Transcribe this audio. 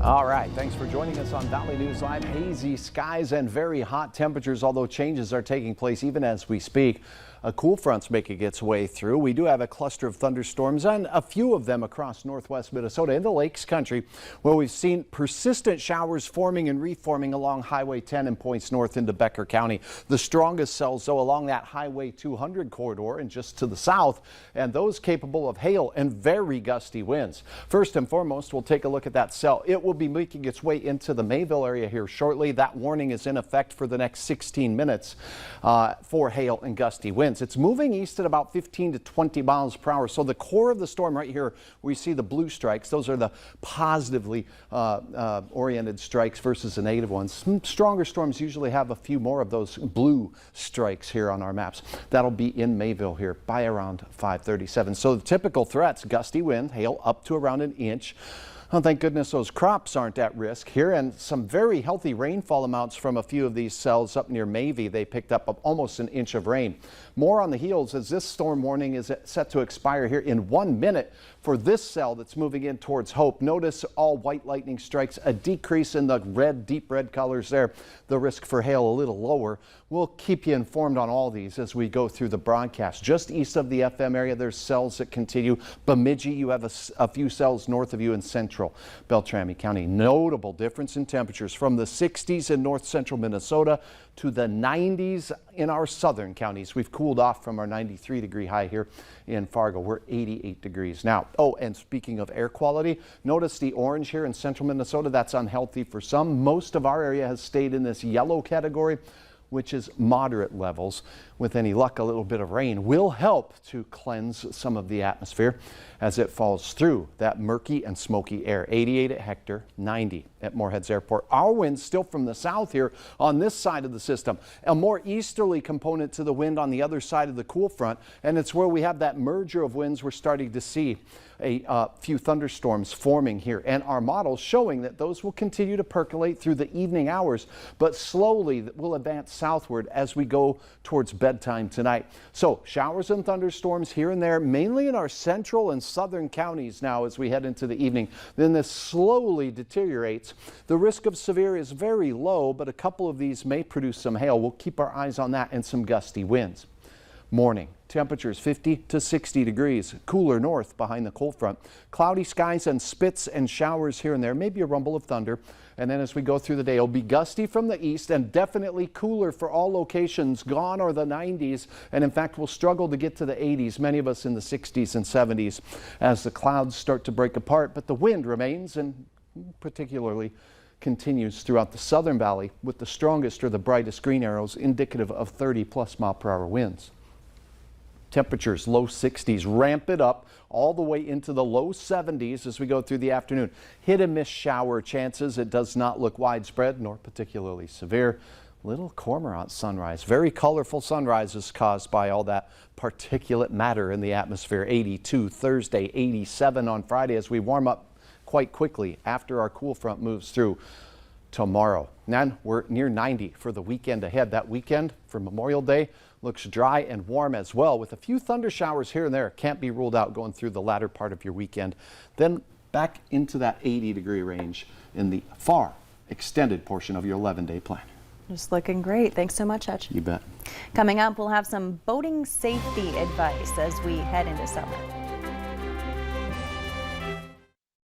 All right, thanks for joining us on Valley News Live. Hazy skies and very hot temperatures, although changes are taking place even as we speak. A cool front's making its way through. We do have a cluster of thunderstorms and a few of them across northwest Minnesota in the Lakes Country, where we've seen persistent showers forming and reforming along Highway 10 and points north into Becker County. The strongest cells, though, along that Highway 200 corridor and just to the south, and those capable of hail and very gusty winds. First and foremost, we'll take a look at that cell. It will be making its way into the Mayville area here shortly. That warning is in effect for the next 16 minutes for hail and gusty winds. It's moving east at about 15 to 20 miles per hour. So the core of the storm right here, we see the blue strikes. Those are the positively oriented strikes versus the negative ones. Stronger storms usually have a few more of those blue strikes here on our maps. That'll be in Mayville here by around 5:37. So the typical threats: gusty wind, hail up to around an inch. Oh, thank goodness those crops aren't at risk here, and some very healthy rainfall amounts from a few of these cells up near Mavie. They picked up almost an inch of rain. More on the heels as this storm warning is set to expire here in 1 minute for this cell that's moving in towards Hope. Notice all white lightning strikes, a decrease in the red, deep red colors there. The risk for hail a little lower. We'll keep you informed on all these as we go through the broadcast. Just east of the FM area, there's cells that continue. Bemidji, you have a few cells north of you in central Beltrami County. Notable difference in temperatures from the 60s in north central Minnesota to the 90s in our southern counties. We've cooled off from our 93-degree high here in Fargo. We're 88 degrees now. Oh, and speaking of air quality, notice the orange here in central Minnesota. That's unhealthy for some. Most of our area has stayed in this yellow category, which is moderate levels. With any luck, a little bit of rain will help to cleanse some of the atmosphere as it falls through that murky and smoky air. 88 at Hector, 90 at Moorheads Airport. Our winds still from the south here on this side of the system. A more easterly component to the wind on the other side of the cool front, and it's where we have that merger of winds. We're starting to see a few thunderstorms forming here, and our models showing that those will continue to percolate through the evening hours, but slowly will advance southward as we go towards bedtime tonight. So showers and thunderstorms here and there, mainly in our central and southern counties now as we head into the evening. Then this slowly deteriorates. The risk of severe is very low, but a couple of these may produce some hail. We'll keep our eyes on that and some gusty winds. Morning. Temperatures 50 to 60 degrees. Cooler north behind the cold front. Cloudy skies and spits and showers here and there. Maybe a rumble of thunder. And then as we go through the day, it'll be gusty from the east and definitely cooler for all locations. Gone are the 90s. And in fact, we'll struggle to get to the 80s. Many of us in the 60s and 70s as the clouds start to break apart. But the wind remains, and particularly continues throughout the southern valley with the strongest or the brightest green arrows indicative of 30+ mile-per-hour winds. Temperatures low 60s, ramp it up all the way into the low 70s as we go through the afternoon. Hit and miss shower chances. It does not look widespread nor particularly severe. Little cormorant sunrise. Very colorful sunrises caused by all that particulate matter in the atmosphere. 82 Thursday, 87 on Friday as we warm up quite quickly after our cool front moves through tomorrow. Then we're near 90 for the weekend ahead. That weekend for Memorial Day looks dry and warm as well, with a few thunder showers here and there. Can't be ruled out going through the latter part of your weekend. Then back into that 80-degree range in the far extended portion of your 11-day plan. Just looking great. Thanks so much, Hutch. You bet. Coming up, we'll have some boating safety advice as we head into summer.